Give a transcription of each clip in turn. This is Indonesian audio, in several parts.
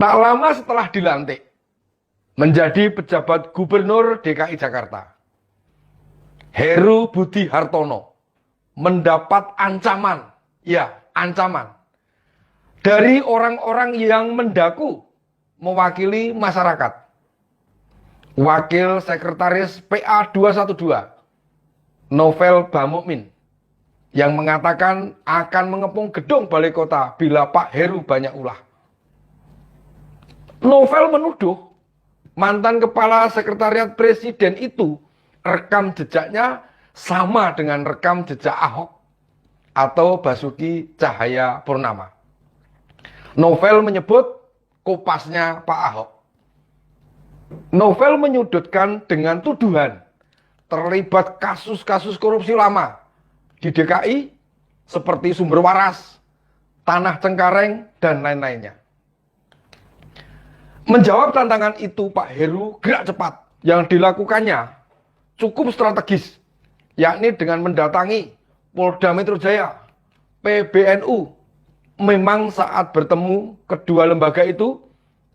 Tak lama setelah dilantik menjadi pejabat Gubernur DKI Jakarta, Heru Budi Hartono mendapat ancaman, dari orang-orang yang mendaku mewakili masyarakat. Wakil Sekretaris PA 212, Novel Bamukmin, yang mengatakan akan mengepung gedung balai kota bila Pak Heru banyak ulah. Novel menuduh mantan kepala sekretariat presiden itu rekam jejaknya sama dengan rekam jejak Ahok atau Basuki Cahayapurnama. Novel menyebut kopasnya Pak Ahok. Novel menyudutkan dengan tuduhan terlibat kasus-kasus korupsi lama di DKI seperti Sumber Waras, Tanah Cengkareng, dan lain-lainnya. Menjawab tantangan itu, Pak Heru gerak cepat. Yang dilakukannya cukup strategis, yakni dengan mendatangi Polda Metro Jaya, PBNU. Memang saat bertemu kedua lembaga itu,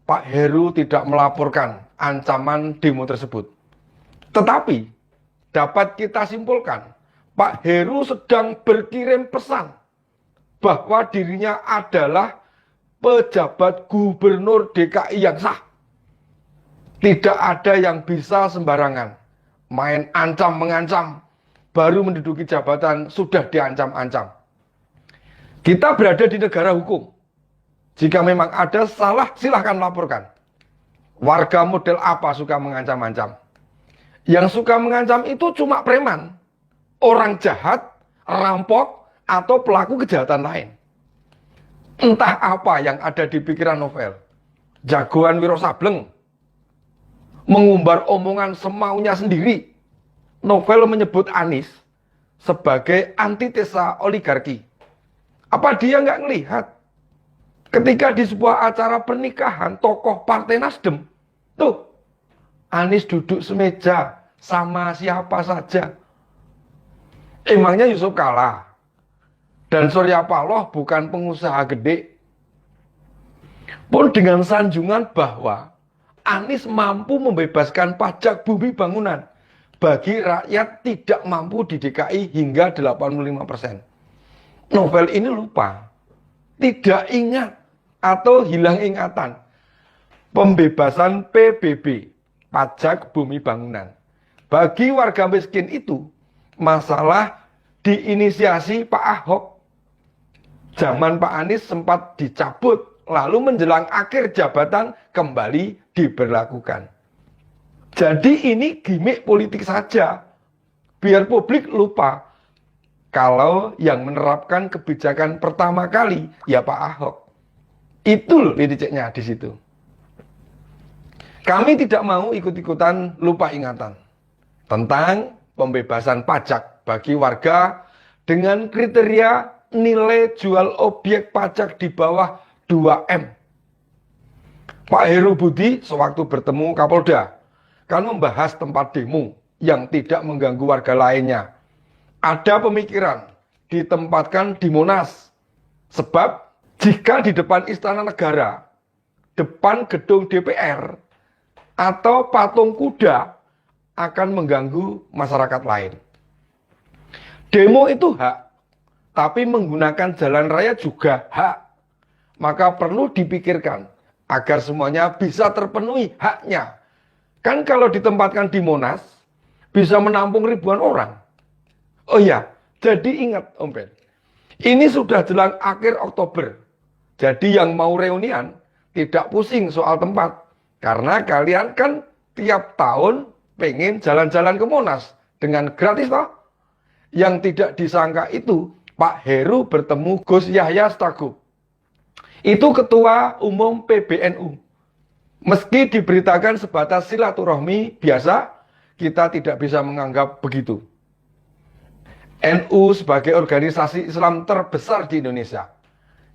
Pak Heru tidak melaporkan ancaman demo tersebut. Tetapi dapat kita simpulkan, Pak Heru sedang berkirim pesan bahwa dirinya adalah pejabat gubernur DKI yang sah. Tidak ada yang bisa sembarangan main ancam-mengancam, baru menduduki jabatan sudah diancam-ancam. Kita berada di negara hukum. Jika memang ada salah, silahkan laporkan. Warga model apa suka mengancam-ancam? Yang suka mengancam itu cuma preman, orang jahat, rampok, atau pelaku kejahatan lain. Entah apa yang ada di pikiran Novel. Jagoan Wiro Sableng, mengumbar omongan semaunya sendiri. Novel menyebut Anies sebagai antitesa oligarki. Apa dia nggak ngelihat ketika di sebuah acara pernikahan tokoh Partai Nasdem, tuh Anies duduk semeja sama siapa saja. Emangnya Yusuf Kala dan Surya Paloh bukan pengusaha gede? Pun dengan sanjungan bahwa Anies mampu membebaskan pajak bumi bangunan bagi rakyat tidak mampu di DKI hingga 85%. Novel ini lupa, tidak ingat atau hilang ingatan pembebasan PBB, pajak bumi bangunan. Bagi warga miskin itu masalah diinisiasi Pak Ahok. Zaman Pak Anies sempat dicabut, lalu menjelang akhir jabatan kembali diberlakukan. Jadi ini gimmick politik saja, biar publik lupa kalau yang menerapkan kebijakan pertama kali ya Pak Ahok. Itu loh titiknya di situ. Kami tidak mau ikut-ikutan lupa ingatan tentang pembebasan pajak bagi warga dengan kriteria nilai jual objek pajak di bawah 2M. Pak Heru Budi sewaktu bertemu Kapolda kan membahas tempat demo yang tidak mengganggu warga lainnya. Ada pemikiran ditempatkan di Monas. Sebab jika di depan Istana Negara, depan gedung DPR, atau patung kuda akan mengganggu masyarakat lain. Demo itu hak, tapi menggunakan jalan raya juga hak. Maka perlu dipikirkan agar semuanya bisa terpenuhi haknya. Kan kalau ditempatkan di Monas, bisa menampung ribuan orang. Oh ya, jadi ingat Om Ben, ini sudah jelang akhir Oktober. Jadi yang mau reunian tidak pusing soal tempat. Karena kalian kan tiap tahun pengen jalan-jalan ke Monas dengan gratis toh. Yang tidak disangka itu Pak Heru bertemu Gus Yahya Stakuf. Itu ketua umum PBNU. Meski diberitakan sebatas silaturahmi biasa, kita tidak bisa menganggap begitu. NU sebagai organisasi Islam terbesar di Indonesia,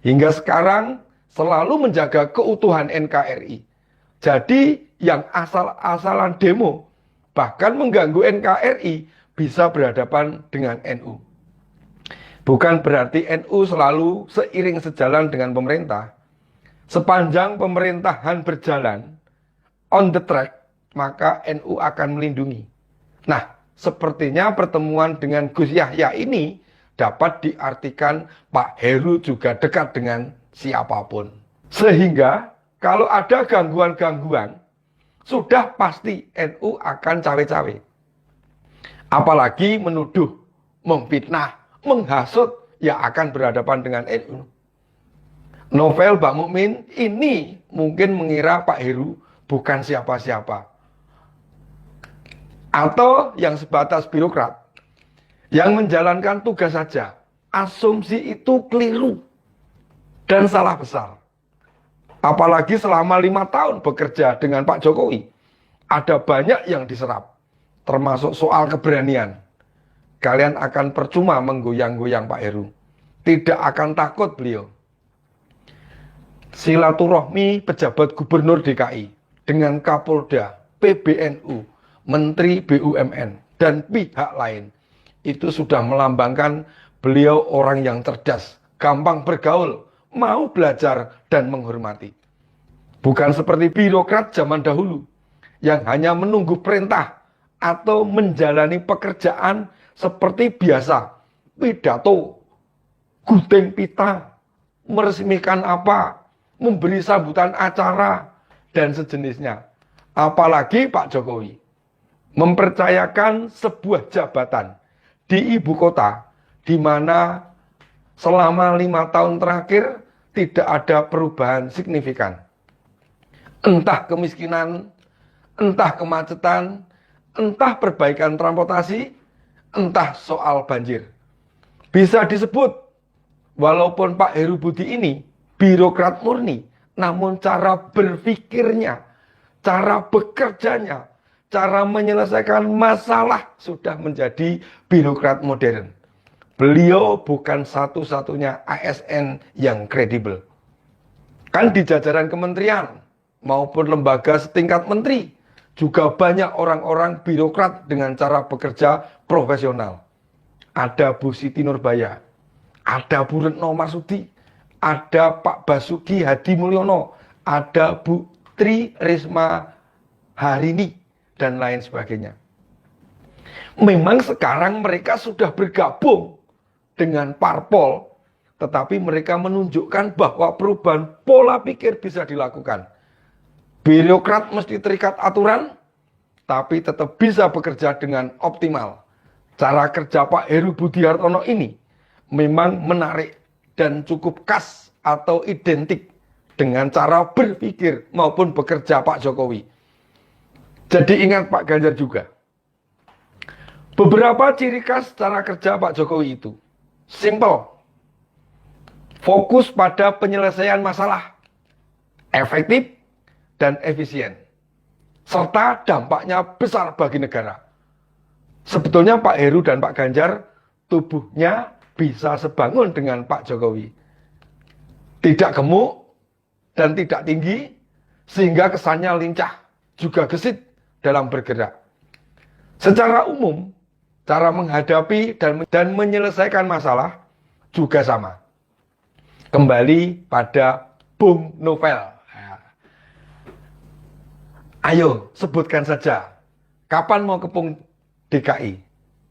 hingga sekarang selalu menjaga keutuhan NKRI. Jadi yang asal-asalan demo, bahkan mengganggu NKRI, bisa berhadapan dengan NU. Bukan berarti NU selalu seiring sejalan dengan pemerintah. Sepanjang pemerintahan berjalan on the track, maka NU akan melindungi. Nah, sepertinya pertemuan dengan Gus Yahya ini dapat diartikan Pak Heru juga dekat dengan siapapun. Sehingga kalau ada gangguan-gangguan, sudah pasti NU akan cawe-cawe. Apalagi menuduh, memfitnah, menghasut, ya akan berhadapan dengan NU. Novel Bang Mukmin ini mungkin mengira Pak Heru bukan siapa-siapa. Atau yang sebatas birokrat, yang menjalankan tugas saja. Asumsi itu keliru dan salah besar. Apalagi selama 5 tahun bekerja dengan Pak Jokowi, ada banyak yang diserap, termasuk soal keberanian. Kalian akan percuma menggoyang-goyang Pak Heru. Tidak akan takut beliau. Silaturahmi pejabat gubernur DKI dengan Kapolda, PBNU, Menteri BUMN, dan pihak lain. Itu sudah melambangkan beliau orang yang cerdas, gampang bergaul, mau belajar dan menghormati. Bukan seperti birokrat zaman dahulu yang hanya menunggu perintah atau menjalani pekerjaan seperti biasa. Pidato, gunting pita, meresmikan apa, memberi sambutan acara, dan sejenisnya. Apalagi Pak Jokowi mempercayakan sebuah jabatan di ibu kota, di mana selama 5 tahun terakhir tidak ada perubahan signifikan. Entah kemiskinan, entah kemacetan, entah perbaikan transportasi, entah soal banjir. Bisa disebut, walaupun Pak Heru Budi ini birokrat murni, namun cara berpikirnya, cara bekerjanya, cara menyelesaikan masalah sudah menjadi birokrat modern. Beliau bukan satu-satunya ASN yang kredibel. Kan di jajaran kementerian maupun lembaga setingkat menteri juga banyak orang-orang birokrat dengan cara bekerja profesional. Ada Bu Siti Nurbaya, ada Bu Retno Marsudi, ada Pak Basuki Hadi Mulyono, ada Bu Tri Risma Harini, dan lain sebagainya. Memang sekarang mereka sudah bergabung dengan parpol, tetapi mereka menunjukkan bahwa perubahan pola pikir bisa dilakukan. Birokrat mesti terikat aturan, tapi tetap bisa bekerja dengan optimal. Cara kerja Pak Heru Budi Hartono ini memang menarik dan cukup khas atau identik dengan cara berpikir maupun bekerja Pak Jokowi. Jadi ingat Pak Ganjar juga. Beberapa ciri khas cara kerja Pak Jokowi itu simple, fokus pada penyelesaian masalah, efektif dan efisien, serta dampaknya besar bagi negara. Sebetulnya Pak Heru dan Pak Ganjar tubuhnya bisa sebangun dengan Pak Jokowi. Tidak gemuk dan tidak tinggi, sehingga kesannya lincah, juga gesit dalam bergerak. Secara umum, cara menghadapi dan menyelesaikan masalah juga sama. Kembali pada Bung Novel. Ayo, sebutkan saja. Kapan mau ke DKI?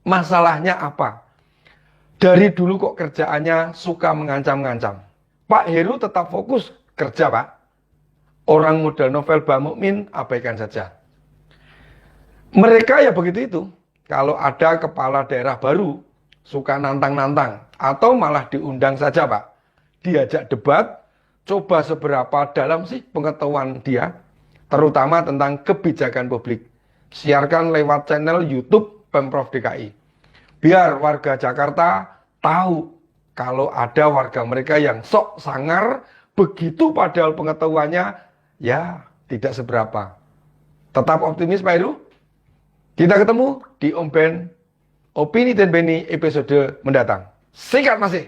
Masalahnya apa? Dari dulu kok kerjaannya suka mengancam-ngancam. Pak Heru tetap fokus kerja, Pak. Orang modal Novel Bang Mukmin abaikan saja. Mereka ya begitu itu. Kalau ada kepala daerah baru, suka nantang-nantang. Atau malah diundang saja, Pak. Diajak debat, coba seberapa dalam sih pengetahuan dia, terutama tentang kebijakan publik. Siarkan lewat channel YouTube Pemprov DKI. Biar warga Jakarta tahu kalau ada warga mereka yang sok sangar, begitu padahal pengetahuannya, ya tidak seberapa. Tetap optimis Pak Heru. Kita ketemu di Om Ben Opini dan Beni episode mendatang. Singkat masih.